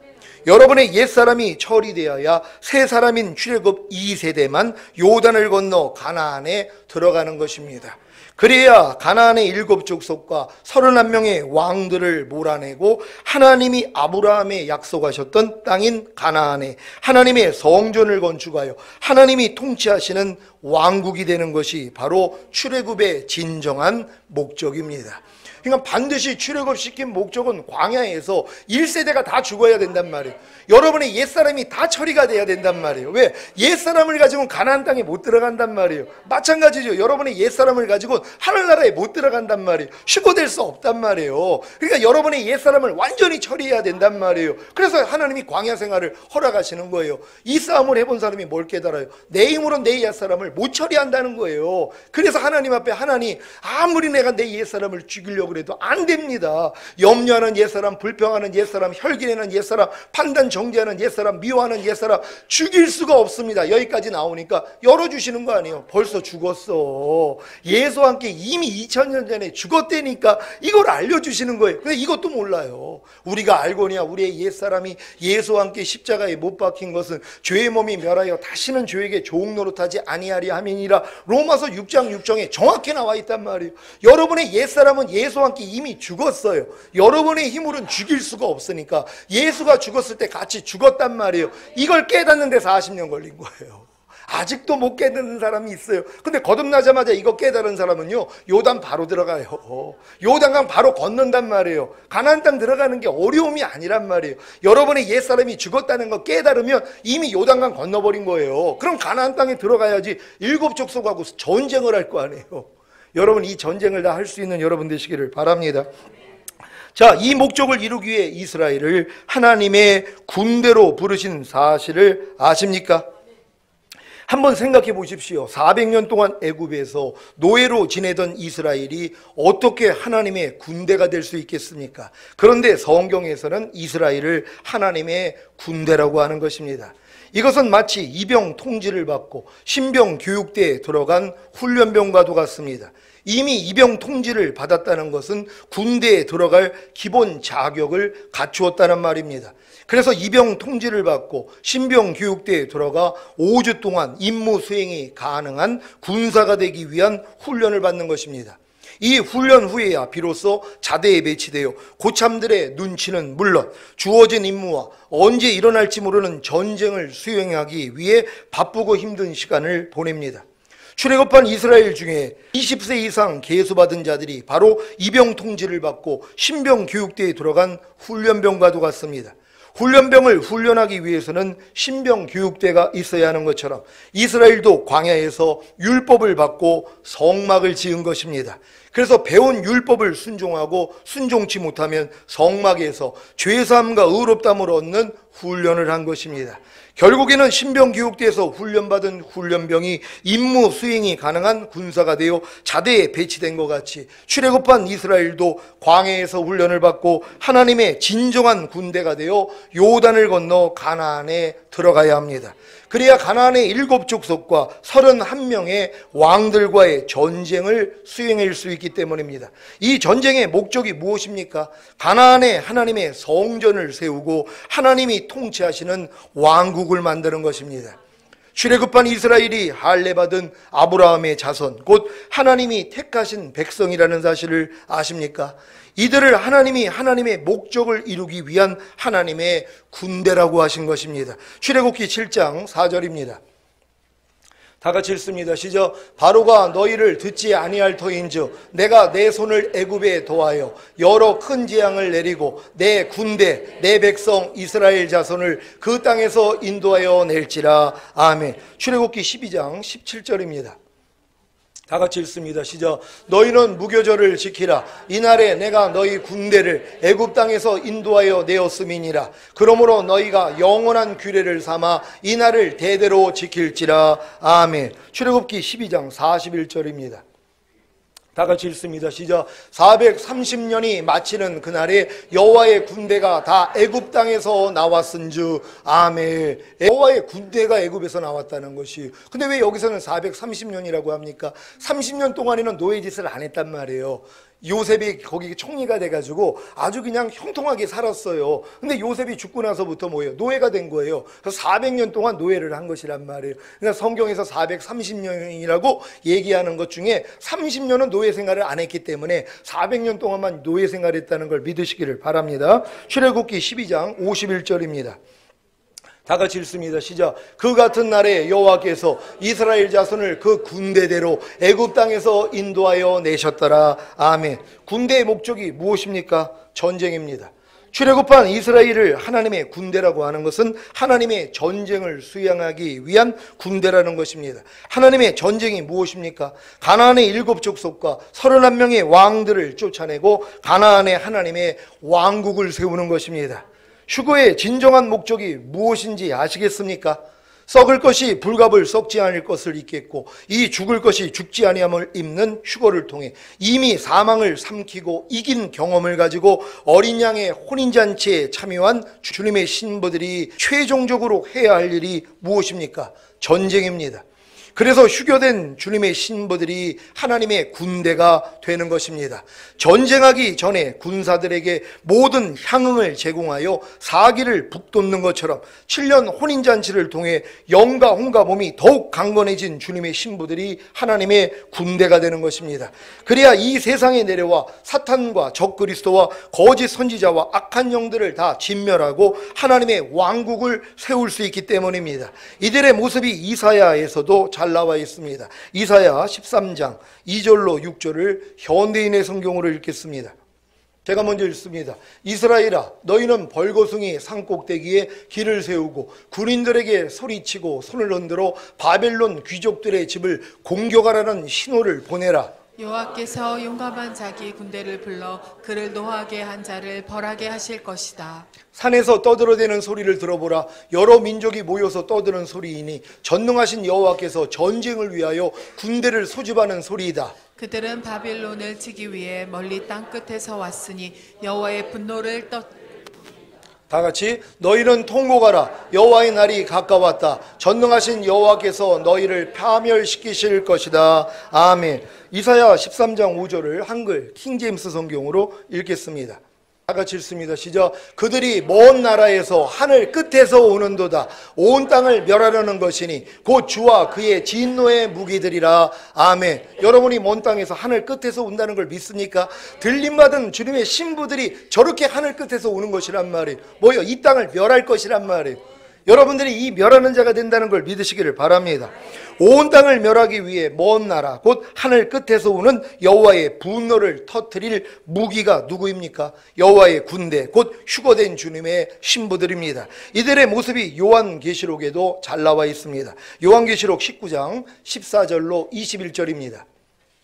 여러분의 옛사람이 처리되어야 새 사람인 출애굽 2세대만 요단을 건너 가나안에 들어가는 것입니다. 그래야 가나안의 7족속과 31명의 왕들을 몰아내고 하나님이 아브라함에 약속하셨던 땅인 가나안에 하나님의 성전을 건축하여 하나님이 통치하시는 왕국이 되는 것이 바로 출애굽의 진정한 목적입니다. 그러니까 반드시 출애굽시킨 목적은 광야에서 1세대가 다 죽어야 된단 말이에요. 여러분의 옛사람이 다 처리가 돼야 된단 말이에요. 왜? 옛사람을 가지고는 가나안 땅에 못 들어간단 말이에요. 마찬가지죠. 여러분의 옛사람을 가지고 하늘나라에 못 들어간단 말이에요. 휴거될 수 없단 말이에요. 그러니까 여러분의 옛사람을 완전히 처리해야 된단 말이에요. 그래서 하나님이 광야 생활을 허락하시는 거예요. 이 싸움을 해본 사람이 뭘 깨달아요? 내 힘으로는 내 옛사람을 못 처리한다는 거예요. 그래서 하나님 앞에 하나님 아무리 내가 내 옛사람을 죽이려고 해도 안 됩니다. 염려하는 옛사람, 불평하는 옛사람, 혈기내는 옛사람, 판단 정죄하는 옛사람, 미워하는 옛사람 죽일 수가 없습니다. 여기까지 나오니까 열어주시는 거 아니에요. 벌써 죽었어. 예수와 함께 이미 2000년 전에 죽었다니까 이걸 알려주시는 거예요. 근데 이것도 몰라요. 우리가 알거니와 우리의 옛사람이 예수와 함께 십자가에 못 박힌 것은 죄의 몸이 멸하여 다시는 죄에게 종노릇하지 아니하리 함이니라. 로마서 6장 6절에 정확히 나와 있단 말이에요. 여러분의 옛사람은 예수와 함께 이미 죽었어요. 여러분의 힘으로는 죽일 수가 없으니까 예수가 죽었을 때 같이 죽었단 말이에요. 이걸 깨닫는 데 40년 걸린 거예요. 아직도 못 깨닫는 사람이 있어요. 근데 거듭나자마자 이거 깨달은 사람은요, 요단 바로 들어가요. 요단강 바로 건넌단 말이에요. 가나안 땅 들어가는 게 어려움이 아니란 말이에요. 여러분의 옛사람이 죽었다는 거 깨달으면 이미 요단강 건너버린 거예요. 그럼 가나안 땅에 들어가야지 7족속하고 전쟁을 할 거 아니에요. 여러분, 이 전쟁을 다 할 수 있는 여러분 되시기를 바랍니다. 자, 이 목적을 이루기 위해 이스라엘을 하나님의 군대로 부르신 사실을 아십니까? 한번 생각해 보십시오. 400년 동안 애굽에서 노예로 지내던 이스라엘이 어떻게 하나님의 군대가 될 수 있겠습니까? 그런데 성경에서는 이스라엘을 하나님의 군대라고 하는 것입니다. 이것은 마치 이병 통지를 받고 신병 교육대에 들어간 훈련병과도 같습니다. 이미 이병 통지를 받았다는 것은 군대에 들어갈 기본 자격을 갖추었다는 말입니다. 그래서 이병 통지를 받고 신병 교육대에 들어가 5주 동안 임무 수행이 가능한 군사가 되기 위한 훈련을 받는 것입니다. 이 훈련 후에야 비로소 자대에 배치되어 고참들의 눈치는 물론 주어진 임무와 언제 일어날지 모르는 전쟁을 수행하기 위해 바쁘고 힘든 시간을 보냅니다. 출애굽한 이스라엘 중에 20세 이상 계수받은 자들이 바로 이병 통지를 받고 신병 교육대에 들어간 훈련병과도 같습니다. 훈련병을 훈련하기 위해서는 신병 교육대가 있어야 하는 것처럼 이스라엘도 광야에서 율법을 받고 성막을 지은 것입니다. 그래서 배운 율법을 순종하고 순종치 못하면 성막에서 죄사함과 의롭다함을 얻는 훈련을 한 것입니다. 결국에는 신병교육대에서 훈련받은 훈련병이 임무 수행이 가능한 군사가 되어 자대에 배치된 것 같이 출애굽한 이스라엘도 광야에서 훈련을 받고 하나님의 진정한 군대가 되어 요단을 건너 가나안에 들어가야 합니다. 그래야 가나안의 7족속과 31명의 왕들과의 전쟁을 수행할 수 있기 때문입니다. 이 전쟁의 목적이 무엇입니까? 가나안에 하나님의 성전을 세우고 하나님이 통치하시는 왕국을 만드는 것입니다. 출애굽한 이스라엘이 할례받은 아브라함의 자손, 곧 하나님이 택하신 백성이라는 사실을 아십니까? 이들을 하나님이 하나님의 목적을 이루기 위한 하나님의 군대라고 하신 것입니다. 출애굽기 7장 4절입니다. 다 같이 읽습니다. 시작. 바로가 너희를 듣지 아니할 터인즉 내가 내 손을 애굽에 도하여 여러 큰 재앙을 내리고 내 군대 내 백성 이스라엘 자손을 그 땅에서 인도하여 낼지라. 아멘. 출애굽기 12장 17절입니다. 다 같이 읽습니다. 시작. 너희는 무교절을 지키라. 이날에 내가 너희 군대를 애굽 땅에서 인도하여 내었음이니라. 그러므로 너희가 영원한 규례를 삼아 이날을 대대로 지킬지라. 아멘. 출애굽기 12장 41절입니다. 다 같이 읽습니다. 시작. 430년이 마치는 그날에 여호와의 군대가 다 애굽 땅에서 나왔은즉. 아멘. 여호와의 군대가 애굽에서 나왔다는 것이. 근데 왜 여기서는 430년이라고 합니까? 30년 동안에는 노예짓을 안 했단 말이에요. 요셉이 거기 총리가 돼가지고 아주 그냥 형통하게 살았어요. 근데 요셉이 죽고 나서부터 뭐예요? 노예가 된 거예요. 그래서 400년 동안 노예를 한 것이란 말이에요. 그러니까 성경에서 430년이라고 얘기하는 것 중에 30년은 노예 생활을 안 했기 때문에 400년 동안만 노예 생활했다는 걸 믿으시기를 바랍니다. 출애굽기 12장 51절입니다. 다 같이 읽습니다. 시작. 그 같은 날에 여호와께서 이스라엘 자손을 그 군대대로 애굽 땅에서 인도하여 내셨더라. 아멘. 군대의 목적이 무엇입니까? 전쟁입니다. 출애굽한 이스라엘을 하나님의 군대라고 하는 것은 하나님의 전쟁을 수행하기 위한 군대라는 것입니다. 하나님의 전쟁이 무엇입니까? 가나안의 7 족속과 31명의 왕들을 쫓아내고 가나안에 하나님의 왕국을 세우는 것입니다. 휴거의 진정한 목적이 무엇인지 아시겠습니까? 썩을 것이 불갑을 썩지 않을 것을 입겠고 이 죽을 것이 죽지 아니함을 입는 휴거를 통해 이미 사망을 삼키고 이긴 경험을 가지고 어린 양의 혼인잔치에 참여한 주님의 신부들이 최종적으로 해야 할 일이 무엇입니까? 전쟁입니다. 그래서 휴교된 주님의 신부들이 하나님의 군대가 되는 것입니다. 전쟁하기 전에 군사들에게 모든 향응을 제공하여 사기를 북돋는 것처럼 7년 혼인잔치를 통해 영과 혼과 몸이 더욱 강건해진 주님의 신부들이 하나님의 군대가 되는 것입니다. 그래야 이 세상에 내려와 사탄과 적그리스도와 거짓 선지자와 악한 영들을 다 진멸하고 하나님의 왕국을 세울 수 있기 때문입니다. 이들의 모습이 이사야에서도 잘 나와 있습니다. 이사야 13장 2절로 6절을 현대인의 성경으로 읽겠습니다. 제가 먼저 읽습니다. 이스라엘아, 너희는 벌거숭이 산꼭대기에 길을 세우고 군인들에게 소리치고 손을 흔들어 바벨론 귀족들의 집을 공격하라는 신호를 보내라.
여호와께서 용감한 자기 군대를 불러 그를 노하게 한 자를 벌하게 하실 것이다.
산에서 떠들어대는 소리를 들어보라. 여러 민족이 모여서 떠드는 소리이니 전능하신 여호와께서 전쟁을 위하여 군대를 소집하는 소리이다.
그들은 바빌론을 치기 위해 멀리 땅끝에서 왔으니 여호와의 분노를
다 같이 너희는 통곡하라. 여호와의 날이 가까웠다. 전능하신 여호와께서 너희를 파멸시키실 것이다. 아멘. 이사야 13장 5절을 한글 킹제임스 성경으로 읽겠습니다. 다 같이 읽습니다. 시작. 그들이 먼 나라에서 하늘 끝에서 오는도다. 온 땅을 멸하려는 것이니 곧 주와 그의 진노의 무기들이라. 아멘. 여러분이 먼 땅에서 하늘 끝에서 온다는 걸 믿습니까? 들림받은 주님의 신부들이 저렇게 하늘 끝에서 오는 것이란 말이에요. 뭐요? 이 땅을 멸할 것이란 말이에요. 여러분들이 이 멸하는 자가 된다는 걸 믿으시기를 바랍니다. 온 땅을 멸하기 위해 먼 나라 곧 하늘 끝에서 오는 여호와의 분노를 터뜨릴 무기가 누구입니까? 여호와의 군대 곧 휴거된 주님의 신부들입니다. 이들의 모습이 요한계시록에도 잘 나와 있습니다. 요한계시록 19장 14절로 21절입니다.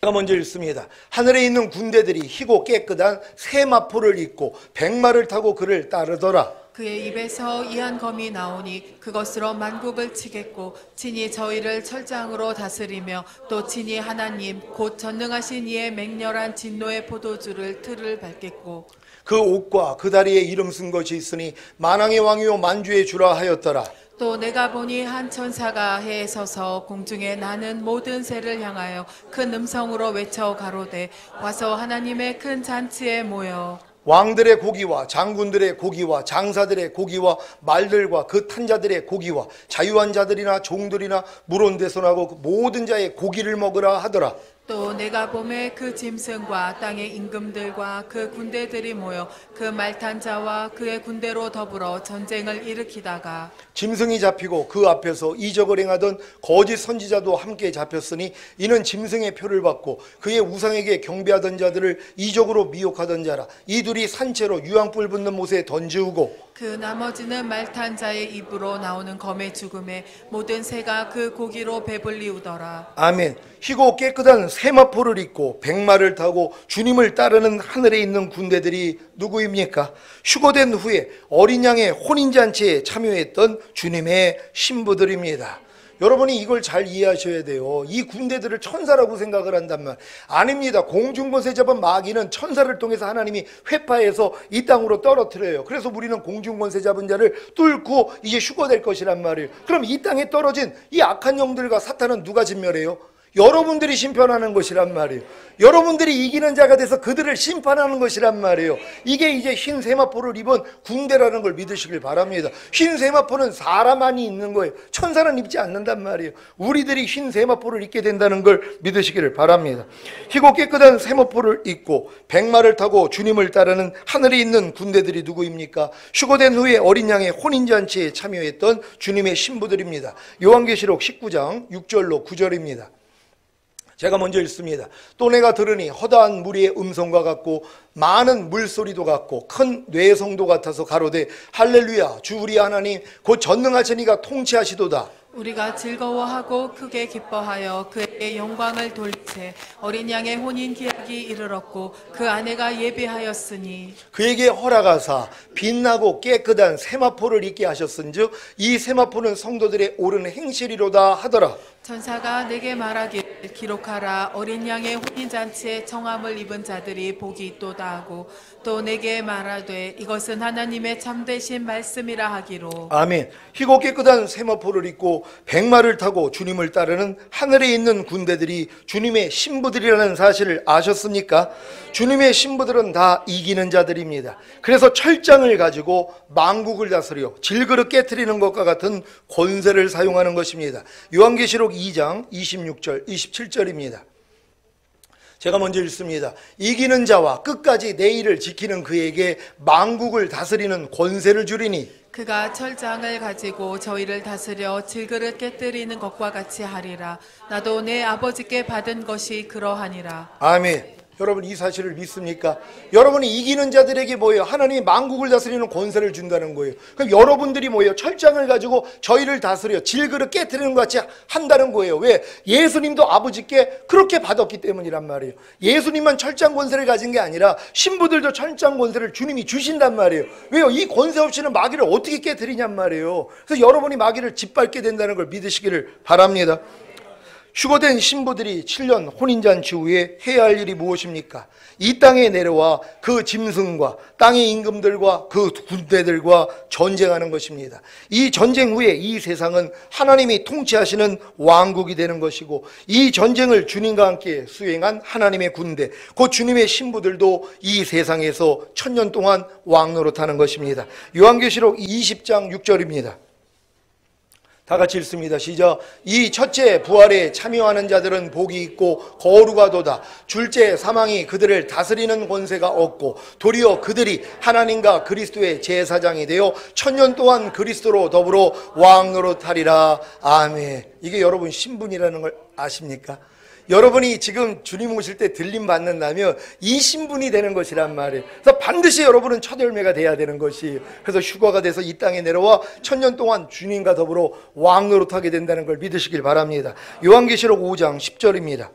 제가 먼저 읽습니다. 하늘에 있는 군대들이 희고 깨끗한 새 마포를 입고 백마를 타고 그를 따르더라.
그의 입에서 이한 검이 나오니 그것으로 만국을 치겠고 친히 저희를 철장으로 다스리며 또 친히 하나님 곧 전능하신 이의 맹렬한 진노의 포도주를 틀을 밟겠고
그 옷과 그 다리에 이름 쓴 것이 있으니 만왕의 왕이요 만주의 주라 하였더라.
또 내가 보니 한 천사가 해에 서서 공중에 나는 모든 새를 향하여 큰 음성으로 외쳐 가로되 와서 하나님의 큰 잔치에 모여
왕들의 고기와 장군들의 고기와 장사들의 고기와 말들과 그 탄자들의 고기와 자유한 자들이나 종들이나 물온대손하고 모든 자의 고기를 먹으라 하더라.
또 내가 봄에 그 짐승과 땅의 임금들과 그 군대들이 모여 그 말탄 자와 그의 군대로 더불어 전쟁을 일으키다가
짐승이 잡히고 그 앞에서 이적을 행하던 거짓 선지자도 함께 잡혔으니 이는 짐승의 표를 받고 그의 우상에게 경배하던 자들을 이적으로 미혹하던 자라. 이 둘이 산채로 유황불 붙는 못에 던지우고
그 나머지는 말탄 자의 입으로 나오는 검의 죽음에 모든 새가 그 고기로 배불리우더라.
아멘. 희고 깨끗한 세마포를 입고 백마를 타고 주님을 따르는 하늘에 있는 군대들이 누구입니까? 휴거된 후에 어린 양의 혼인잔치에 참여했던 주님의 신부들입니다. 여러분이 이걸 잘 이해하셔야 돼요. 이 군대들을 천사라고 생각을 한단 말 아닙니다. 공중권세 잡은 마귀는 천사를 통해서 하나님이 회파해서 이 땅으로 떨어뜨려요. 그래서 우리는 공중권세 잡은 자를 뚫고 이제 휴거될 것이란 말이에요. 그럼 이 땅에 떨어진 이 악한 영들과 사탄은 누가 진멸해요? 여러분들이 심판하는 것이란 말이에요. 여러분들이 이기는 자가 돼서 그들을 심판하는 것이란 말이에요. 이게 이제 흰 세마포를 입은 군대라는 걸 믿으시길 바랍니다. 흰 세마포는 사람만이 입는 거예요. 천사는 입지 않는단 말이에요. 우리들이 흰 세마포를 입게 된다는 걸 믿으시기를 바랍니다. 희고 깨끗한 세마포를 입고 백마를 타고 주님을 따르는 하늘에 있는 군대들이 누구입니까? 휴거된 후에 어린 양의 혼인잔치에 참여했던 주님의 신부들입니다. 요한계시록 19장 6절로 9절입니다. 제가 먼저 읽습니다. 또 내가 들으니 허다한 무리의 음성과 같고 많은 물소리도 같고 큰 뇌성도 같아서 가로되 할렐루야 주 우리 하나님 곧 전능하신 이가 통치하시도다.
우리가 즐거워하고 크게 기뻐하여 그의 영광을 돌리세 어린 양의 혼인 기약이 이르렀고 그 아내가 예비하였으니
그에게 허락하사 빛나고 깨끗한 세마포를 입게 하셨은즉 이 세마포는 성도들의 옳은 행실이로다 하더라.
천사가 내게 말하길 기록하라 어린 양의 혼인잔치에 청함을 입은 자들이 복이 있도다 하고 또 내게 말하되 이것은 하나님의 참되신 말씀이라 하기로.
아멘. 희고 깨끗한 세마포를 입고 백마를 타고 주님을 따르는 하늘에 있는 군대들이 주님의 신부들이라는 사실을 아셨습니까? 주님의 신부들은 다 이기는 자들입니다. 그래서 철장을 가지고 만국을 다스려 질그릇 깨트리는 것과 같은 권세를 사용하는 것입니다. 요한계시록 2장 26절 27절입니다. 제가 먼저 읽습니다. 이기는 자와 끝까지 내 일을 지키는 그에게 만국을 다스리는 권세를 주리니
그가 철장을 가지고 저희를 다스려 질그릇 깨뜨리는 것과 같이 하리라. 나도 내 아버지께 받은 것이 그러하니라.
아멘. 여러분 이 사실을 믿습니까? 여러분이 이기는 자들에게 뭐예요? 하나님이 만국을 다스리는 권세를 준다는 거예요. 그럼 여러분들이 뭐예요? 철장을 가지고 저희를 다스려 질그릇 깨트리는 것 같이 한다는 거예요. 왜? 예수님도 아버지께 그렇게 받았기 때문이란 말이에요. 예수님만 철장 권세를 가진 게 아니라 신부들도 철장 권세를 주님이 주신단 말이에요. 왜요? 이 권세 없이는 마귀를 어떻게 깨트리냔 말이에요. 그래서 여러분이 마귀를 짓밟게 된다는 걸 믿으시기를 바랍니다. 휴거된 신부들이 7년 혼인잔치 후에 해야 할 일이 무엇입니까? 이 땅에 내려와 그 짐승과 땅의 임금들과 그 군대들과 전쟁하는 것입니다. 이 전쟁 후에 이 세상은 하나님이 통치하시는 왕국이 되는 것이고 이 전쟁을 주님과 함께 수행한 하나님의 군대, 곧 주님의 신부들도 이 세상에서 1000년 동안 왕노릇하는 것입니다. 요한계시록 20장 6절입니다. 다 같이 읽습니다. 시작. 이 첫째 부활에 참여하는 자들은 복이 있고 거룩하도다. 둘째 사망이 그들을 다스리는 권세가 없고 도리어 그들이 하나님과 그리스도의 제사장이 되어 1000년 동안 그리스도로 더불어 왕노릇하리라. 아멘. 이게 여러분 신분이라는 걸 아십니까? 여러분이 지금 주님 오실 때 들림 받는다면 이 신분이 되는 것이란 말이에요. 그래서 반드시 여러분은 첫 열매가 돼야 되는 것이에요. 그래서 휴거가 돼서 이 땅에 내려와 1000년 동안 주님과 더불어 왕노릇하게 된다는 걸 믿으시길 바랍니다. 요한계시록 5장 10절입니다.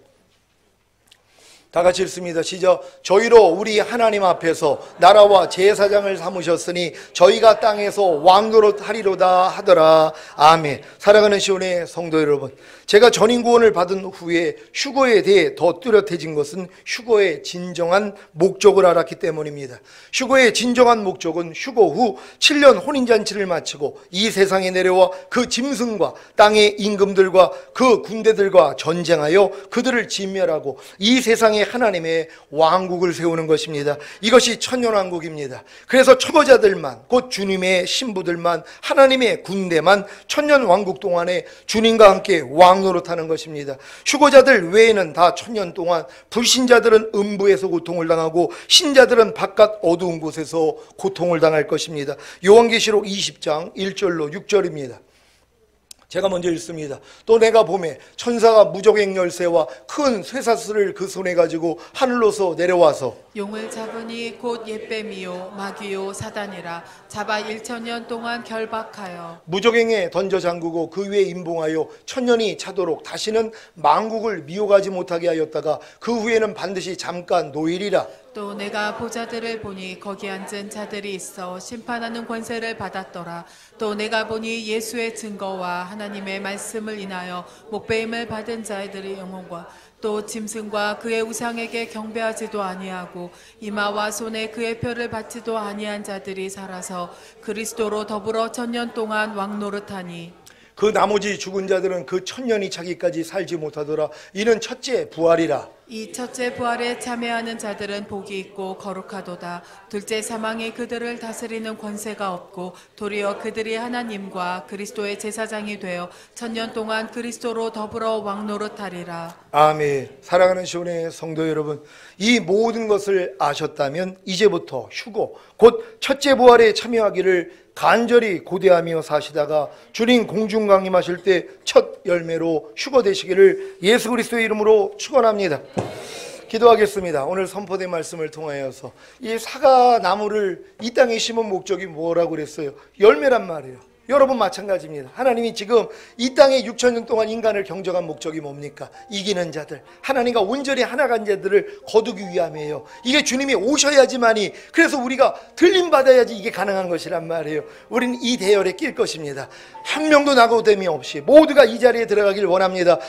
다 같이 읽습니다. 시작. 저희로 우리 하나님 앞에서 나라와 제사장을 삼으셨으니 저희가 땅에서 왕노릇하리로다 하더라. 아멘. 사랑하는 시온의 성도 여러분, 제가 전인 구원을 받은 후에 휴거에 대해 더 뚜렷해진 것은 휴거의 진정한 목적을 알았기 때문입니다. 휴거의 진정한 목적은 휴거 후 7년 혼인잔치를 마치고 이 세상에 내려와 그 짐승과 땅의 임금들과 그 군대들과 전쟁하여 그들을 진멸하고 이 세상의 하나님의 왕국을 세우는 것입니다. 이것이 천년왕국입니다. 그래서 초보자들만, 곧 주님의 신부들만, 하나님의 군대만 천년왕국 동안에 주님과 함께 왕노릇하는 것입니다. 휴거자들 외에는 다 천년 동안, 불신자들은 음부에서 고통을 당하고 신자들은 바깥 어두운 곳에서 고통을 당할 것입니다. 요한계시록 20장 1절로 6절입니다. 제가 먼저 읽습니다. 또 내가 보매 천사가 무저갱 열쇠와 큰 쇠사슬을 그 손에 가지고 하늘로서 내려와서
용을 잡으니 곧 옛뱀이요 마귀요 사단이라 잡아 1000년 동안 결박하여
무저갱에 던져 잠그고 그 위에 임봉하여 천년이 차도록 다시는 만국을 미혹하지 못하게 하였다가 그 후에는 반드시 잠깐 노일이라.
또 내가 보자들을 보니 거기 앉은 자들이 있어 심판하는 권세를 받았더라. 또 내가 보니 예수의 증거와 하나님의 말씀을 인하여 목배임을 받은 자들의 영혼과 또 짐승과 그의 우상에게 경배하지도 아니하고 이마와 손에 그의 표를 받지도 아니한 자들이 살아서 그리스도로 더불어 천년 동안 왕노릇하니
그 나머지 죽은 자들은 그 천년이 차기까지 살지 못하더라. 이는 첫째 부활이라.
이 첫째 부활에 참여하는 자들은 복이 있고 거룩하도다. 둘째 사망이 그들을 다스리는 권세가 없고 도리어 그들이 하나님과 그리스도의 제사장이 되어 천년 동안 그리스도로 더불어 왕노릇하리라.
아멘. 사랑하는 시온의 성도 여러분, 이 모든 것을 아셨다면 이제부터 휴거, 곧 첫째 부활에 참여하기를 간절히 고대하며 사시다가 주님 공중 강림하실 때 첫 열매로 휴거되시기를 예수 그리스도의 이름으로 축원합니다. 기도하겠습니다. 오늘 선포된 말씀을 통하여서 이 사과 나무를 이 땅에 심은 목적이 뭐라고 그랬어요? 열매란 말이에요. 여러분 마찬가지입니다. 하나님이 지금 이 땅에 6천년 동안 인간을 경정한 목적이 뭡니까? 이기는 자들, 하나님과 온전히 하나간 자들을 거두기 위함이에요. 이게 주님이 오셔야지만이, 그래서 우리가 들림받아야지 이게 가능한 것이란 말이에요. 우리는 이 대열에 낄 것입니다. 한 명도 낙오됨이 없이 모두가 이 자리에 들어가길 원합니다.